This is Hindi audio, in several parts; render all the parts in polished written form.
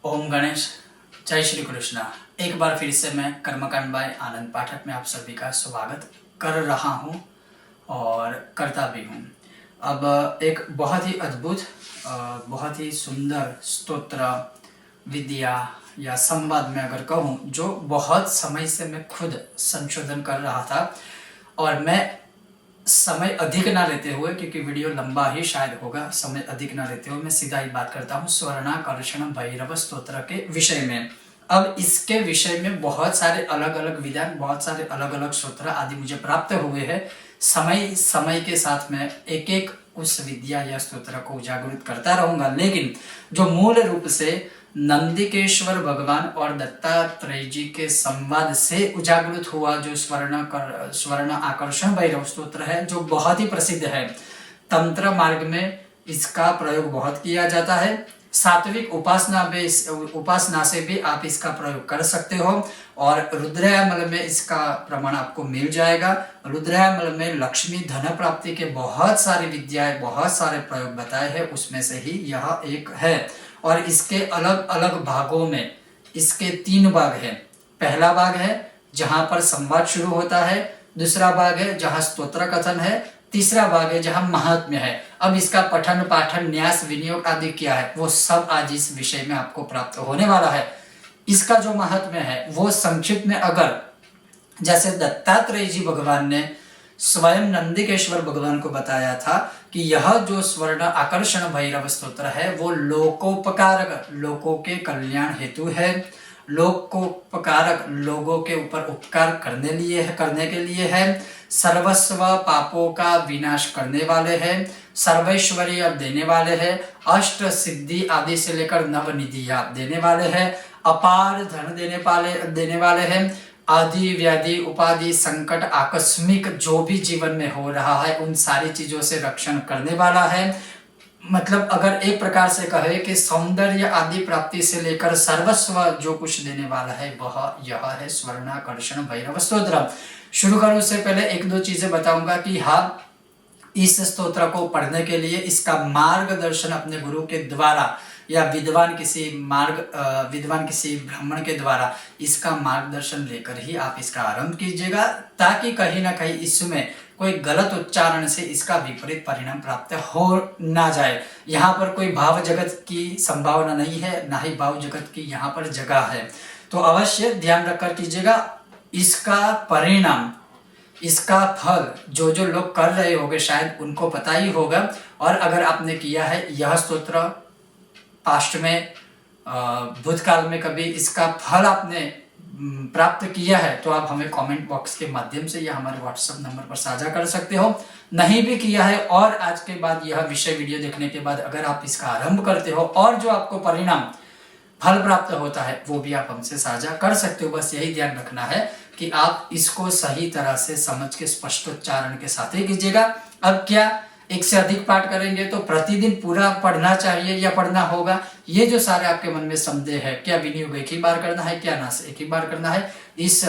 ओम गणेश, जय श्री कृष्णा। एक बार फिर से मैं कर्मकांड बाय आनंद पाठक में आप सभी का स्वागत कर रहा हूं और करता भी हूं। अब एक बहुत ही अद्भुत बहुत ही सुंदर स्तोत्र विद्या या संवाद में अगर कहूं, जो बहुत समय से मैं खुद संशोधन कर रहा था और मैं समय अधिक ना लेते हुए, क्योंकि वीडियो लंबा ही शायद होगा, समय अधिक ना लेते हुए मैं सीधा ही बात करता हूँ स्वर्णाकर्षण भैरव स्तोत्र के विषय में। अब इसके विषय में बहुत सारे अलग अलग विधान, बहुत सारे अलग अलग स्तोत्र आदि मुझे प्राप्त हुए हैं। समय समय के साथ में एक एक उस विद्या या स्तोत्र को उजागृत करता रहूंगा, लेकिन जो मूल रूप से नंदिकेश्वर भगवान और दत्तात्रेय जी के संवाद से उजागृत हुआ जो स्वर्ण आकर्षण भैरव स्तोत्र है, जो बहुत ही प्रसिद्ध है। तंत्र मार्ग में इसका प्रयोग बहुत किया जाता है। सात्विक उपासना से भी आप इसका प्रयोग कर सकते हो और रुद्रयामल में इसका प्रमाण आपको मिल जाएगा। रुद्रयामल में लक्ष्मी धन प्राप्ति के बहुत सारी विद्याएं, बहुत सारे प्रयोग बताए हैं, उसमें से ही यह एक है। और इसके अलग अलग भागों में इसके 3 भाग हैं। पहला भाग है जहां पर संवाद शुरू होता है, दूसरा भाग है जहां स्तोत्र कथन है, तीसरा भाग है जहां महात्म्य है। अब इसका पठन पाठन न्यास विनियोग आदि क्या है, वो सब आज इस विषय में आपको प्राप्त होने वाला है। इसका जो महात्म्य है वो संक्षिप्त में, अगर जैसे दत्तात्रेय जी भगवान ने स्वयं नंदिकेश्वर भगवान को बताया था कि यह जो स्वर्ण आकर्षण भैरव स्तोत्र है वो लोकोपकारक, लोगों के कल्याण हेतु है। लोकोपकारक, लोगों के ऊपर उपकार करने के लिए है। सर्वस्व पापों का विनाश करने वाले हैं। सर्वैश्वर्य देने वाले हैं। अष्ट सिद्धि आदि से लेकर नव निधियां देने वाले हैं। अपार धन देने वाले हैं। आदि व्याधि उपाधि संकट आकस्मिक जो भी जीवन में हो रहा है उन सारी चीजों से रक्षण करने वाला है। मतलब अगर एक प्रकार से कहे कि सौंदर्य आदि प्राप्ति से लेकर सर्वस्व जो कुछ देने वाला है वह यह है स्वर्णाकर्षण भैरव स्तोत्र। शुरू करूं उससे पहले 1-2 चीजें बताऊंगा कि हाँ, इस स्तोत्र को पढ़ने के लिए इसका मार्गदर्शन अपने गुरु के द्वारा या विद्वान किसी ब्राह्मण के द्वारा इसका मार्गदर्शन लेकर ही आप इसका आरंभ कीजिएगा, ताकि कहीं ना कहीं इसमें कोई गलत उच्चारण से इसका विपरीत परिणाम प्राप्त हो ना जाए। यहाँ पर कोई भाव जगत की संभावना नहीं है, ना ही भाव जगत की यहाँ पर जगह है, तो अवश्य ध्यान रखकर कीजिएगा। इसका परिणाम, इसका फल जो जो लोग कर रहे होंगे शायद उनको पता ही होगा, और अगर आपने किया है यह स्तोत्र पास्ट में, भूतकाल में कभी इसका फल आपने प्राप्त किया है तो आप हमें कमेंट बॉक्स के माध्यम से या हमारे व्हाट्सएप नंबर पर साझा कर सकते हो। नहीं भी किया है और आज के बाद यह विषय वीडियो देखने के बाद अगर आप इसका आरंभ करते हो और जो आपको परिणाम फल प्राप्त होता है वो भी आप हमसे साझा कर सकते हो। बस यही ध्यान रखना है कि आप इसको सही तरह से समझ के स्पष्टोच्चारण के साथ ही कीजिएगा। अब क्या एक से अधिक पाठ करेंगे तो प्रतिदिन पूरा पढ़ना चाहिए या पढ़ना होगा, ये जो सारे आपके मन में संदेह है, क्या विनियोग एक ही बार करना है, क्या नाश एक ही बार करना है, इस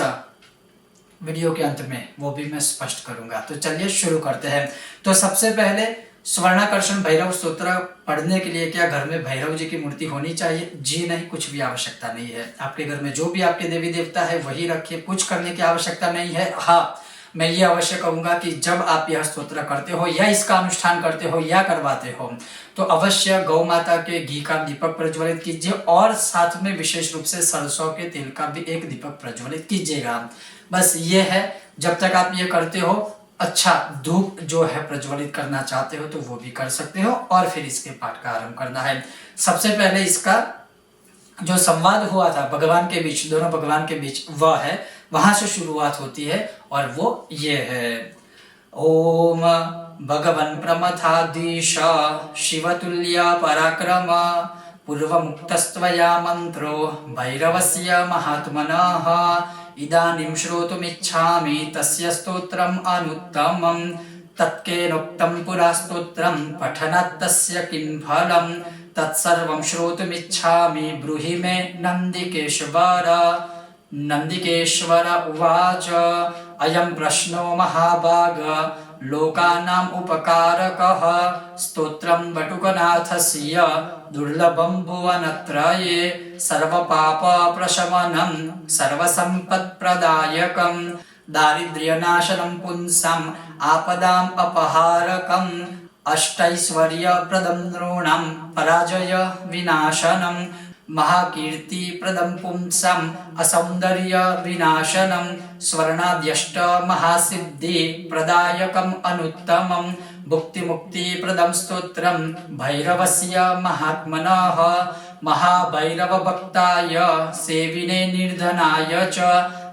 वीडियो के अंत में वो भी मैं स्पष्ट करूंगा। तो चलिए शुरू करते हैं। तो सबसे पहले स्वर्णाकर्षण भैरव स्तोत्र पढ़ने के लिए क्या घर में भैरव जी की मूर्ति होनी चाहिए? जी नहीं, कुछ भी आवश्यकता नहीं है। आपके घर में जो भी आपके देवी देवता है वही रखिए, कुछ करने की आवश्यकता नहीं है। हाँ, मैं ये अवश्य कहूंगा कि जब आप यह स्तोत्र करते हो या इसका अनुष्ठान करते हो या करवाते हो तो अवश्य गौ माता के घी का दीपक प्रज्वलित कीजिए और साथ में विशेष रूप से सरसों के तेल का भी एक दीपक प्रज्वलित कीजिएगा। बस ये है। जब तक आप ये करते हो, अच्छा धूप जो है प्रज्वलित करना चाहते हो तो वो भी कर सकते हो और फिर इसके पाठ का आरंभ करना है। सबसे पहले इसका जो संवाद हुआ था भगवान के बीच, दोनों भगवान के बीच, वह है, वहां से शुरुआत होती है और वो ये है। ओम भगवन् प्रमथाधीश शिवतुल्य पराक्रम पूर्व मुक्तस्त्वया मंत्रो भैरवस्य महात्मनः इदानीं श्रोतुमिच्छामि तस्य स्तोत्रम् अनुत्तमम् तत्केनोक्तं पुरा स्तोत्रं पठनात् तस्य किं फलम् तत्सर्वं श्रोतुमिच्छामि ब्रूहि मे नन्दिकेश्वर। नन्दिकेश्वर उवाच अयं प्रश्नो महाभाग लोकानाम् उपकारकः स्तोत्रं वटुकनाथस्य दुर्लभं भुवनत्रये सर्वपापप्रशमनं सर्वसम्पत्प्रदायकं दारिद्र्यनाशनं पुंसाम् आपदाम् अपहारकम् अष्टैश्वर्यप्रदं नृणां पराजय विनाशनं महाकीर्तिप्रदं पुंसाम् असौन्दर्य विनाशनं स्वर्णाद्यष्ट महासिद्धि प्रदायकम् अनुत्तमं भुक्तिमुक्तिप्रदं स्तोत्रं भैरवस्य महात्मनः महाभैरवभक्ताय सेविने निर्धनाय च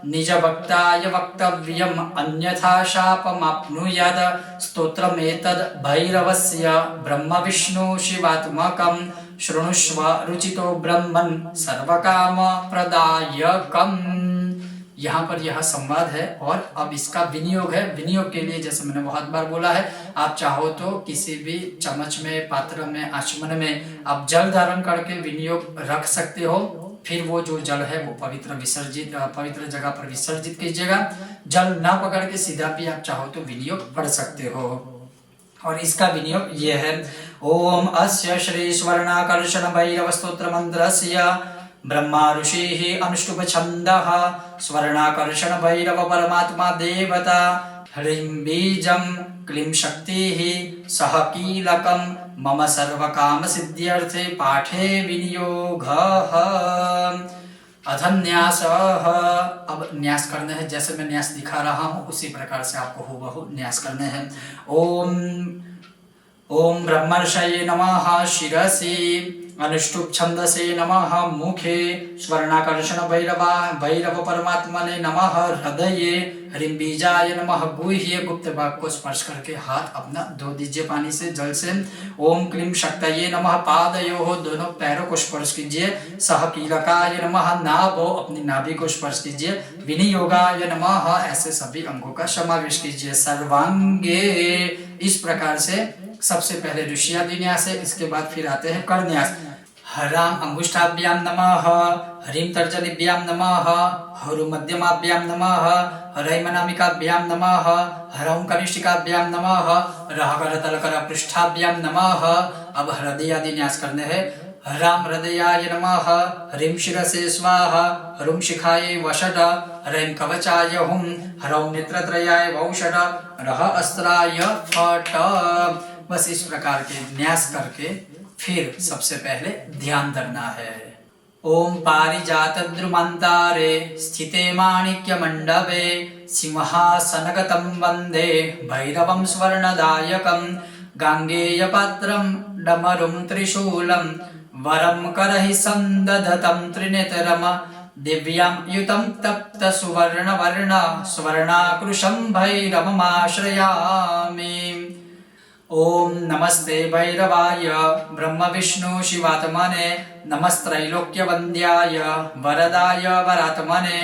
निजभक्ताय वक्तव्यम् अन्यथा शापमाप्नुयात् स्तोत्रमेतद् भैरवस्य ब्रह्मविष्णु शिवात्मकं शृणुष्व रुचितो ब्रह्मन् सर्वकामप्रदायकम्। यहाँ पर यह संवाद है और अब इसका विनियोग है। विनियोग के लिए जैसे मैंने बहुत बार बोला है, आप चाहो तो किसी भी चम्मच में, पात्र में, आचमन में आप जल धारण करके विनियोग रख सकते हो। फिर वो जो जल है वो पवित्र जगह पर विसर्जित कीजिएगा। जल ना पकड़ के सीधा भी आप चाहो तो विनियोग पढ़ सकते हो। और इसका विनियोग ये है, ओम अस्य श्री स्वर्णाकर्षण भैरव स्तोत्र मंत्रस्य ब्रह्मा ऋषिः अनुष्टुप छन्दः स्वर्णाकर्षण भैरव परमात्मा देवता ह्रीं बीजं क्लीं शक्तिः सह कीलकं मम सर्वकाम सिद्ध्यर्थे पाठे विनियोगः। अधन्यासः, अब न्यास करने हैं। जैसे मैं न्यास दिखा रहा हूँ उसी प्रकार से आपको हूबहू न्यास करने हैं। ओम ब्रह्मर्षये नमः शिरसि अनुष्टुप छंदसे नमः मुखे स्वर्णाकर्षण भैरव परमात्मने नमः हृदये ह्रीं बीजाय नमः गुह्ये गुप्त भाग को स्पर्श करके हाथ अपना धो दीजिए पानी से, जल से। ओम क्लीं शक्तये नमः पादयोः, दोनों पैरों को स्पर्श कीजिए। सह कीलकाय नमः नाभो, अपनी नाभि को स्पर्श कीजिए। विनियोगाय नमः, ऐसे सभी अंगों का समावेश कीजिए। सर्वांगे, इस प्रकार से सबसे पहले ऋषियादि न्यास है, इसके बाद फिर आते हैं कर न्यास। हराम अंगुष्ठाभ्यां नमः, ह्रीं तर्जनीभ्यां नमः, ह्रूं मध्यमाभ्यां नमः, हरैमनामिकाभ्यां नमः, हरौं कनिष्ठिकाभ्यां नमः, रहकरतलकर पृष्ठाभ्यां नमः। अब हृदयादि न्यास करने हैं। हराम हृदयाय नमः, ह्रीं शिरसे स्वाहा, ह्रूं शिखायै वषट, ह्रीं कवचाय हुं, हरौं नेत्रत्रयाय वौषट, रह अस्त्राय फट। बस इस प्रकार के न्यास करके फिर सबसे पहले ध्यान धरना है। ओम पारिजात द्रुमांतारे स्थिते माणिक्य मंडपे सिंहासनगतं वंदे भैरवं स्वर्णदायकं गांगेय पात्रं डमरुं त्रिशूलं वरं करहि संदधतं त्रिनेत्रम दिव्यां युतं तप्त सुवर्णवर्ण स्वर्णाकृशं भैरवमाश्रयामि। ओम नमस्ते भैरवाय ब्रह्म विष्णु शिवात्मने नमस्त्रैलोक्यवन्द्याय वरदाय वरात्मने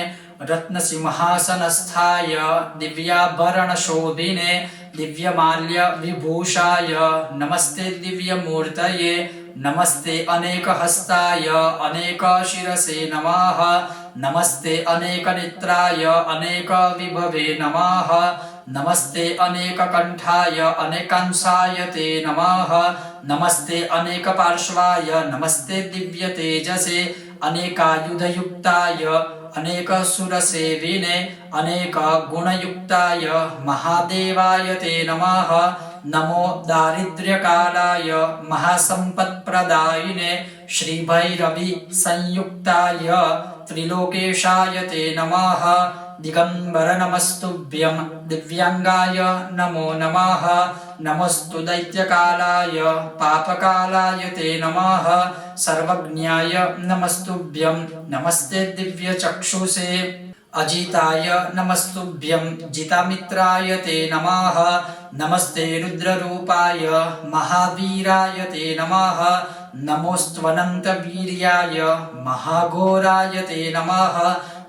रत्नसिंहासनस्थाय दिव्याभरणशोभिने दिव्यमाल्य विभूषाय नमस्ते दिव्यमूर्तये नमस्ते अनेकहस्ताय अनेकशिरसे नमः नमस्ते अनेकनेत्राय अनेकविभवे नमः नमस्ते अनेककण्ठाय अनेकांशाय ते नमः नमस्ते अनेकपार्श्वाय नमस्ते दिव्यतेजसे अनेकायुधयुक्ताय अनेकसुरसेविने अनेकगुणयुक्ताय महादेवाय ते नमः नमो दारिद्र्यकालाय महासम्पत्प्रदायिने श्रीभैरवी संयुक्ताय त्रिलोकेशाय ते नमः दिगंबर नमस्तुभ्यं दिव्यांगाय नमो नमः नमस्तु दैत्यकालाय पापकालाय ते नमः सर्वज्ञाय नमस्तुभ्यं नमस्ते दिव्यचक्षुषे अजिताय नमस्तुभ्यं जितामित्राय ते नमः नमस्ते रुद्ररूपाय महावीराय ते नमः नमोस्त्वनन्तवीर्याय महाघोराय ते नमः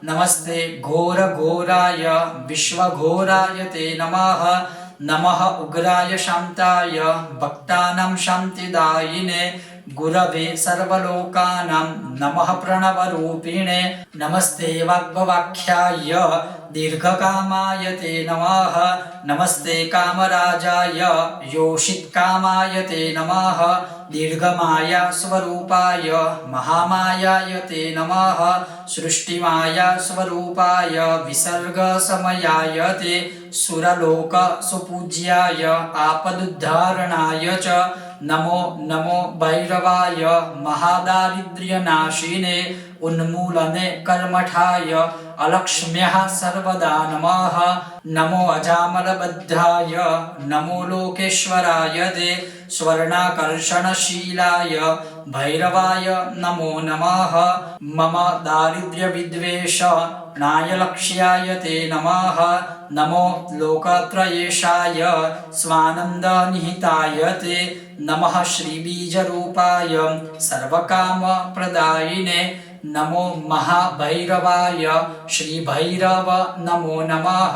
नमस्ते घोरघोराय विश्वघोराय ते नमः नमः उग्राय शान्ताय भक्तानां शान्तिदायिने गुरवे सर्वलोकानां नमः प्रणवरूपिणे नमस्ते वाग्भवाख्याय दीर्घकामाय ते नमः नमस्ते कामराजाय योषितकामाय ते नमः दीर्घमाया स्वरूपाय महामायाय ते नमः सृष्टिमाया स्वरूपाय विसर्गसमयाय ते सुरलोक सुपूज्याय आपदुद्धारणाय च नमो नमो भैरवाय महादारिद्र्यनाशिने उन्मूलने कर्मठाय अलक्ष्म्यः सर्वदा नमः नमो अजामलबद्धाय नमो लोकेश्वराय ते स्वर्णाकर्षणशीलाय भैरवाय नमो नमः मम दारिद्र्यविद्वेष नायलक्ष्याय ते नमः नमो लोकत्रयेशाय स्वानन्दनिहिताय ते नमः श्रीबीजरूपाय सर्वकामप्रदायिने नमो महाभैरवाय श्रीभैरव नमो नमः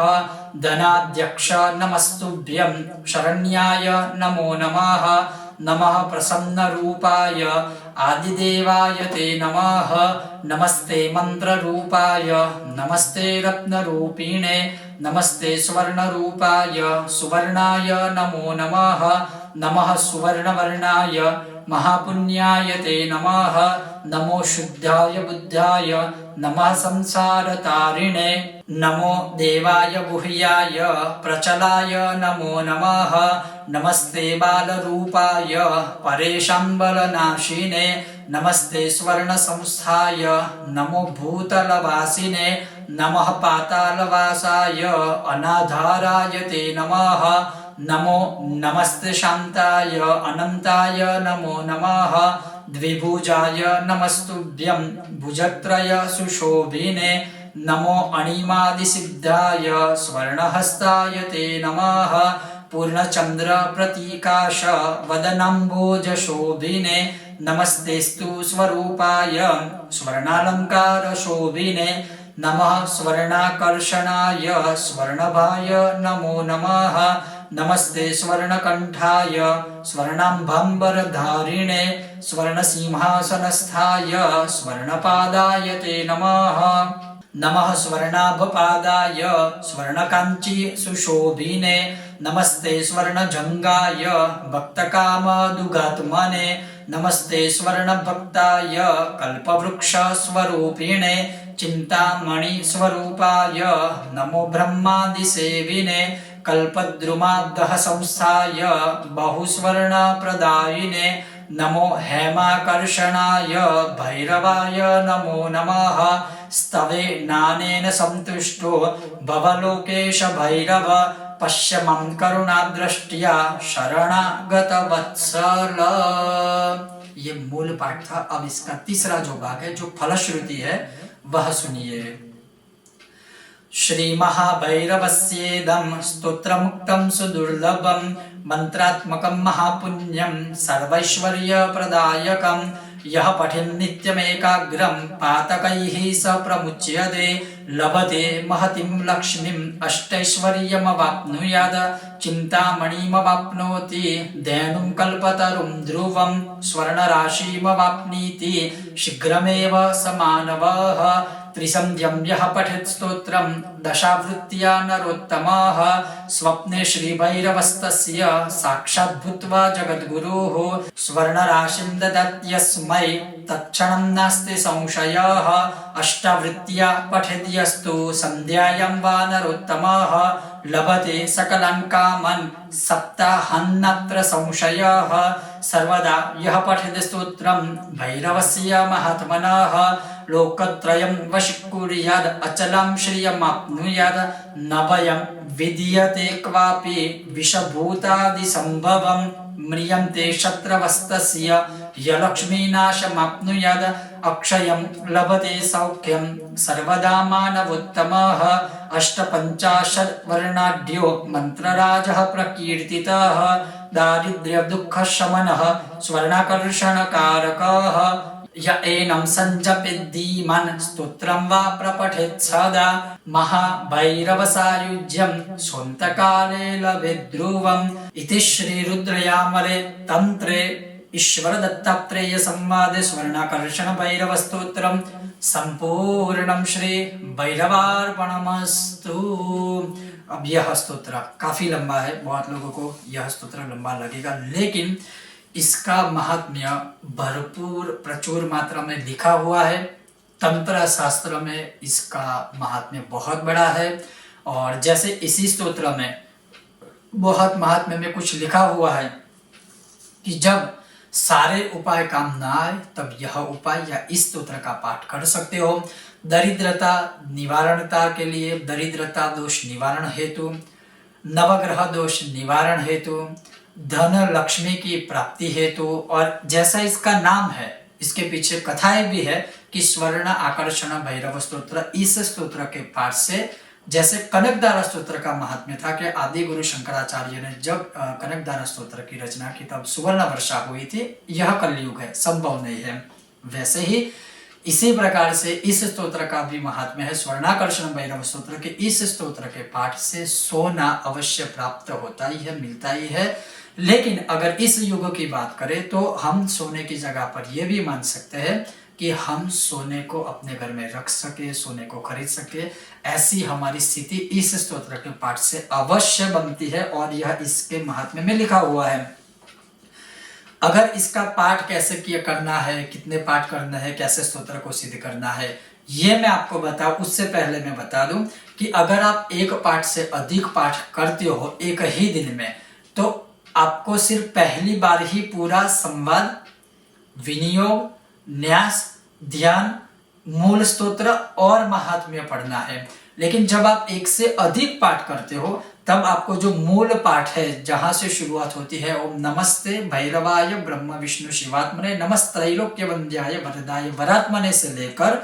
धनाध्यक्ष नमस्तुभ्यं शरण्याय नमो नमः नमः प्रसन्नरूपाय आदिदेवाय ते नमः नमस्ते मन्त्ररूपाय नमस्ते रत्नरूपिणे नमस्ते सुवर्णरूपाय सुवर्णाय नमो नमः नमः सुवर्णवर्णाय महापुण्याय ते नमः नमो शुद्धाय बुद्धाय नमः संसारतारिणे नमो देवाय गुह्याय प्रचलाय नमो नमः नमस्ते बालरूपाय परेशाम्बलनाशिने नमस्ते स्वर्णसंस्थाय नमो भूतलवासिने नमः पातालवासाय अनाधाराय ते नमः नमो नमस्ते शान्ताय अनन्ताय नमो नमः द्विभुजाय नमस्तुभ्यं भुजत्रय सुशोभिने नमो अणिमादिसिद्धाय स्वर्णहस्ताय ते नमः पूर्णचन्द्र प्रतीकाश वदनाम्बोजशोभिने नमस्तेस्तु स्वरूपाय स्वर्णालंकार शोभिने नमः स्वर्णाकर्षणाय स्वर्णभाय नमो नमः नमस्ते स्वर्णकण्ठाय स्वर्णाम्बरधारिणे स्वर्णसिंहासनस्थाय स्वर्णपादाय ते नमः नमः स्वर्णाभपादाय स्वर्णकाञ्ची सुशोभिने नमस्ते स्वर्णजङ्गाय भक्तकामदुगात्मने नमस्ते स्वर्णभक्ताय कल्पवृक्षस्वरूपिणे चिन्तामणि स्वरूपाय नमो ब्रह्मादिसेविने कल्पद्रुमाद्गः संस्थाय बहुस्वर्णप्रदायिने नमो हेमाकर्षणाय भैरवाय नमो नमः स्तवे नानेन संतुष्टो भवलोकेश भैरव पश्य मं करुणादृष्ट्या शरणागतवत्सल। ये मूल पाठ था। अब इसका तीसरा जो भाग है, जो फलश्रुति है, वह सुनिए। श्री महाभैरवस्येदं स्तोत्रमुक्तं सुदुर्लभं मंत्रात्मकं महापुण्यं सर्वैश्वर्यप्रदायकं यः पठेन् नित्यमेकाग्रं पातकैः स प्रमुच्यते लभते महतीं लक्ष्मीम् अष्टैश्वर्यमवाप्नुयात् चिन्तामणिमवाप्नोति धेनुं कल्पतरुं ध्रुवं स्वर्णराशिमवाप्नोति शीघ्रमेव स मानवः त्रिसन्ध्यं यः पठेत् स्तोत्रं दशावृत्त्या नरोत्तमः स्वप्ने श्रीभैरवस्तस्य साक्षात् भूत्वा जगद्गुरुः स्वर्णराशिं ददत्यस्मै तत्क्षणं नास्ति संशयः अष्टावृत्त्या पठेद् यस्तु सन्ध्यायां वा नरोत्तमः लभते सकलान् कामान् सप्ताहान्नत्र संशयः सर्वदा यः पठेत् स्तोत्रं भैरवस्य महात्मनः लोकत्रयं वशीकुर्याद् अचलं श्रियमाप्नुयात् न भयं विद्यते क्वापि विषभूतादिसम्भवं म्रियन्ते शत्रवस्तस्य यलक्ष्मीनाशमाप्नुयात् अक्षयं लभते सौख्यं सर्वदा मानवोत्तमः अष्टपञ्चाशत् वर्णाढ्यो मन्त्रराजः प्रकीर्तितः दारिद्र्यदुःखशमनः स्वर्णाकर्षणकारकः य एनं सञ्जपेद्दीमन् स्तोत्रं वा प्रपठेत् सदा महाभैरवसायुज्यं स्वन्तकाले लभेत् ध्रुवम् इति श्रीरुद्रयामले तन्त्रे ईश्वर दत्तात्रेय संवाद स्वर्णाकर्षण भैरव स्तोत्रम संपूर्णम श्री भैरवार्पणमस्तु। अब यह स्तोत्र काफी लंबा है, बहुत लोगों को यह स्तोत्र लंबा लगेगा, लेकिन इसका महात्म्य भरपूर प्रचुर मात्रा में लिखा हुआ है। तंत्र शास्त्र में इसका महात्म्य बहुत बड़ा है। और जैसे इसी स्तोत्र में बहुत महात्म्य में कुछ लिखा हुआ है कि जब सारे उपाय काम ना आए तब यह उपाय या इस स्तोत्र का पाठ कर सकते हो। दरिद्रता निवारणता के लिए, दरिद्रता दोष निवारण हेतु, नवग्रह दोष निवारण हेतु, धन लक्ष्मी की प्राप्ति हेतु। और जैसा इसका नाम है, इसके पीछे कथाएं भी है कि स्वर्ण आकर्षण भैरव स्तोत्र, इस स्तोत्र के पाठ से जैसे कनकदारा स्तोत्र का महात्म्य था कि आदि गुरु शंकराचार्य ने जब कनकदारा स्तोत्र की रचना की तब सुवर्ण वर्षा हुई थी, यह कलयुग है, संभव नहीं है। वैसे ही इसी प्रकार से इस स्तोत्र का भी महात्म्य है। स्वर्णाकर्षण भैरव स्तोत्र के इस स्तोत्र के पाठ से सोना अवश्य प्राप्त होता ही है, मिलता ही है। लेकिन अगर इस युग की बात करें तो हम सोने की जगह पर यह भी मान सकते हैं कि हम सोने को अपने घर में रख सके, सोने को खरीद सके, ऐसी हमारी स्थिति इस स्तोत्र के पाठ से अवश्य बनती है। और यह इसके महात्म्य में लिखा हुआ है। अगर इसका पाठ कैसे किया करना है, कितने पाठ करना है, कैसे स्तोत्र को सिद्ध करना है, ये मैं आपको बताऊं, उससे पहले मैं बता दूं कि अगर आप एक पाठ से अधिक पाठ करते हो एक ही दिन में, तो आपको सिर्फ पहली बार ही पूरा संवाद, विनियोग, न्यास, ध्यान, मूल स्तोत्र और महात्म्य पढ़ना है। लेकिन जब आप एक से अधिक पाठ करते हो तब आपको जो मूल पाठ है, जहां से शुरुआत होती है, ओम नमस्ते भैरवाय ब्रह्म विष्णु शिवात्मने नमस्त्रैलोक्य वंद्याय वरदाय वरात्मने से लेकर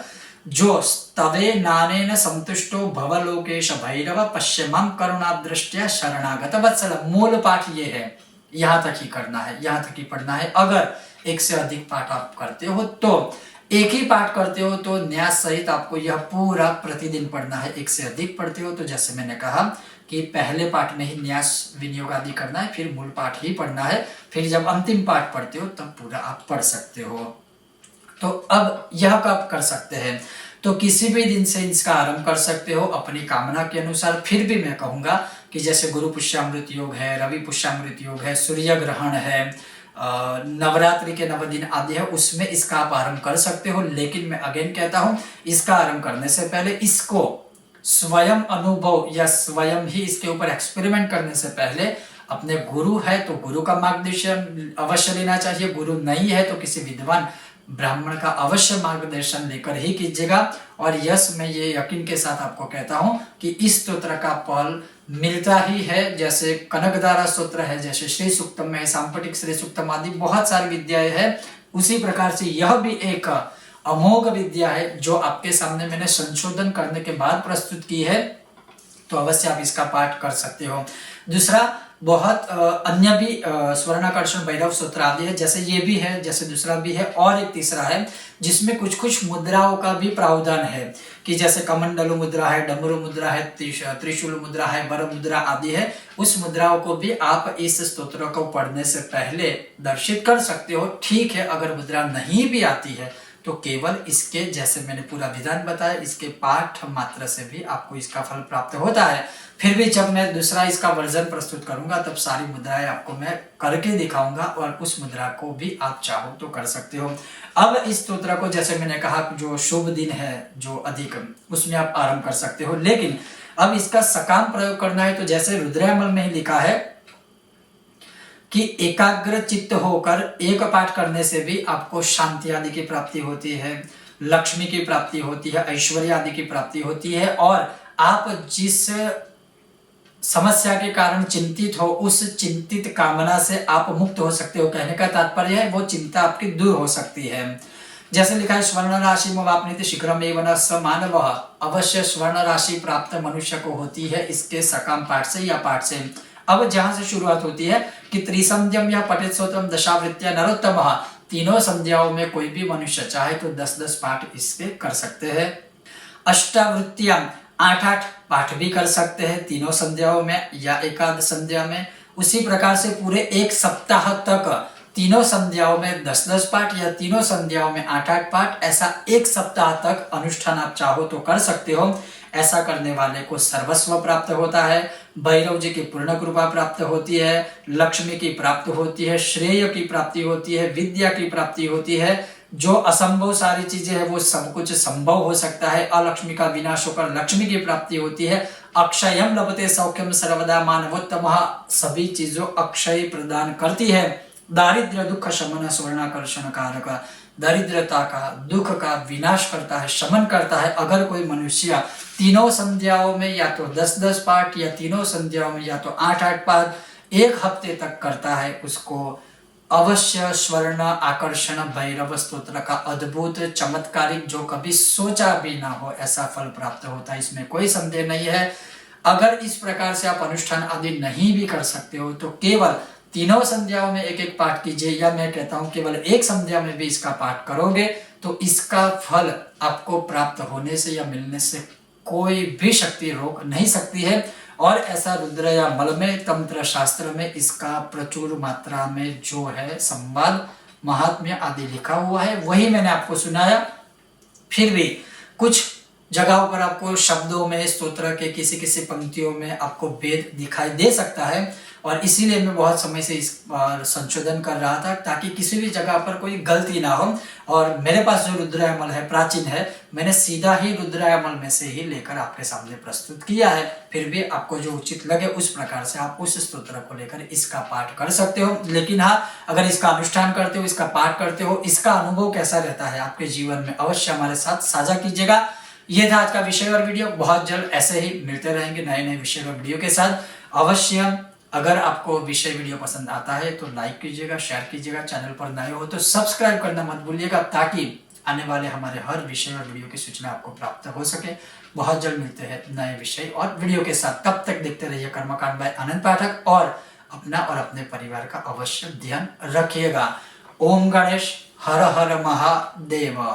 जो तवे नानेन संतुष्टो भवलोकेश भैरव पश्चिमं करुणादृष्ट्या शरणागत वत्सल, मूल पाठ ये है। यहां तक ही करना है, यहां तक ही पढ़ना है। अगर एक से अधिक पाठ आप करते हो तो, एक ही पाठ करते हो तो न्यास सहित आपको यह पूरा प्रतिदिन पढ़ना है। एक से अधिक पढ़ते हो तो जैसे मैंने कहा कि पहले पाठ में ही न्यास विनियोग आदि करना है, फिर मूल पाठ ही पढ़ना है, फिर जब अंतिम पाठ पढ़ते हो तब पूरा आप पढ़ सकते हो। तो अब यह कब कर सकते हैं? तो किसी भी दिन से इसका आरंभ कर सकते हो अपनी कामना के अनुसार। फिर भी मैं कहूंगा कि जैसे गुरु पुष्यामृत योग है, रवि पुष्यामृत योग है, सूर्य ग्रहण है, नवरात्रि के 9 दिन आदि है, उसमें इसका आप आरंभ कर सकते हो। लेकिन मैं अगेन कहता हूं, इसका आरंभ करने से पहले इसको स्वयं अनुभव या स्वयं ही इसके ऊपर एक्सपेरिमेंट करने से पहले अपने गुरु है तो गुरु का मार्गदर्शन अवश्य लेना चाहिए। गुरु नहीं है तो किसी विद्वान ब्राह्मण का अवश्य मार्गदर्शन लेकर ही कीजिएगा। और यस, मैं ये यकीन के साथ आपको कहता हूं कि इस स्तोत्र का फल मिलता ही है। जैसे कनकदारा स्तोत्र है, जैसे श्री सूक्तम है, सांपटिक श्री सूक्तम आदि बहुत सारी विद्याएं हैं, उसी प्रकार से यह भी एक अमोघ विद्या है जो आपके सामने मैंने संशोधन करने के बाद प्रस्तुत की है। तो अवश्य आप इसका पाठ कर सकते हो। दूसरा, बहुत अन्य भी स्वर्णाकर्षण भैरव स्तोत्र आदि है, जैसे ये भी है, जैसे दूसरा भी है, और एक तीसरा है जिसमें कुछ कुछ मुद्राओं का भी प्रावधान है कि जैसे कमंडलु मुद्रा है, डमरू मुद्रा है, त्रिशूल मुद्रा है, वर मुद्रा आदि है। उस मुद्राओं को भी आप इस स्तोत्र को पढ़ने से पहले दर्शित कर सकते हो। ठीक है, अगर मुद्रा नहीं भी आती है तो केवल इसके, जैसे मैंने पूरा विधान बताया, इसके पाठ मात्र से भी आपको इसका फल प्राप्त होता है। फिर भी जब मैं दूसरा इसका वर्जन प्रस्तुत करूंगा तब सारी मुद्राएं आपको मैं करके दिखाऊंगा और उस मुद्रा को भी आप चाहो तो कर सकते हो। अब इस स्तोत्र को, जैसे मैंने कहा, जो शुभ दिन है जो अधिक, उसमें आप आरंभ कर सकते हो। लेकिन अब इसका सकाम प्रयोग करना है तो जैसे रुद्रायमल में ही लिखा है कि एकाग्र चित्त होकर एक पाठ करने से भी आपको शांति आदि की प्राप्ति होती है, लक्ष्मी की प्राप्ति होती है, ऐश्वर्य आदि की प्राप्ति होती है। और आप जिस समस्या के कारण चिंतित हो, उस चिंतित कामना से आप मुक्त हो सकते हो। कहने का तात्पर्य है वो चिंता आपकी दूर हो सकती है। जैसे लिखा है, स्वर्ण राशि वापनीति शीघ्रमेव न स मानवः, अवश्य स्वर्ण राशि प्राप्त मनुष्य को होती है इसके सकाम पाठ से या पाठ से। अब जहां से शुरुआत होती है कि त्रिसंध्यम या पठित स्तोत्रम दशावृत्या नरोत्तमः, तीनों संध्याओं में कोई भी मनुष्य चाहे तो 10-10 पाठ इसके कर सकते हैं। अष्टावृत्तियां 8-8 पाठ भी कर सकते हैं तीनों संध्याओं में या एकाध संध्या में। उसी प्रकार से पूरे एक सप्ताह तक तीनों संध्याओं में 10-10 पाठ या तीनों संध्याओं में 8-8 पाठ, ऐसा एक सप्ताह तक अनुष्ठान आप चाहो तो कर सकते हो। ऐसा करने वाले को सर्वस्व प्राप्त होता है, भैरव जी की पूर्ण कृपा प्राप्त होती है, लक्ष्मी की प्राप्ति होती है, श्रेय की प्राप्ति होती है, विद्या की प्राप्ति होती है। जो असंभव सारी चीजें हैं वो सब कुछ संभव हो सकता है। अलक्ष्मी का विनाश होकर लक्ष्मी की प्राप्ति होती है। अक्षयम लभते सौख्यम सर्वदा मानवोत्तम, सभी चीजों अक्षय प्रदान करती है। दारिद्र्य दुख शमन स्वर्णाकर्षण कारक, दरिद्रता का दुख का विनाश करता है, शमन करता है। अगर कोई मनुष्य तीनों संध्याओं में या तो 10-10 पाठ या तीनों संध्याओं में या तो 8-8 पाठ एक हफ्ते तक करता है, उसको अवश्य स्वर्ण आकर्षण भैरव स्तोत्र का अद्भुत चमत्कारिक, जो कभी सोचा भी ना हो, ऐसा फल प्राप्त होता है। इसमें कोई संदेह नहीं है। अगर इस प्रकार से आप अनुष्ठान आदि नहीं भी कर सकते हो तो केवल तीनों संध्याओं में एक एक पाठ कीजिए, या मैं कहता हूं केवल एक संध्या में भी इसका पाठ करोगे तो इसका फल आपको प्राप्त होने से या मिलने से कोई भी शक्ति रोक नहीं सकती है। और ऐसा रुद्र या मल में तंत्र शास्त्र में इसका प्रचुर मात्रा में जो है संवाद महात्म्य आदि लिखा हुआ है, वही मैंने आपको सुनाया। फिर भी कुछ जगहों पर आपको शब्दों में स्तोत्र के किसी किसी पंक्तियों में आपको भेद दिखाई दे सकता है, और इसीलिए मैं बहुत समय से इस पर संशोधन कर रहा था ताकि किसी भी जगह पर कोई गलती ना हो। और मेरे पास जो रुद्रायमल है प्राचीन है, मैंने सीधा ही रुद्रायमल में से ही लेकर आपके सामने प्रस्तुत किया है। फिर भी आपको जो उचित लगे उस प्रकार से आप उस स्तोत्र को लेकर इसका पाठ कर सकते हो। लेकिन हाँ, अगर इसका अनुष्ठान करते हो, इसका पाठ करते हो, इसका अनुभव कैसा रहता है आपके जीवन में, अवश्य हमारे साथ साझा कीजिएगा। ये था आज का विषय और वीडियो। बहुत जल्द ऐसे ही मिलते रहेंगे नए नए विषय और वीडियो के साथ। अवश्य अगर आपको विषय वीडियो पसंद आता है तो लाइक कीजिएगा, शेयर कीजिएगा। चैनल पर नए हो तो सब्सक्राइब करना मत भूलिएगा, ताकि आने वाले हमारे हर विषय और वीडियो की सूचना आपको प्राप्त हो सके। बहुत जल्द मिलते हैं नए विषय और वीडियो के साथ। तब तक देखते रहिए कर्मकांड बाय आनंद पाठक, और अपना और अपने परिवार का अवश्य ध्यान रखिएगा। ओम गणेश, हर हर महादेव।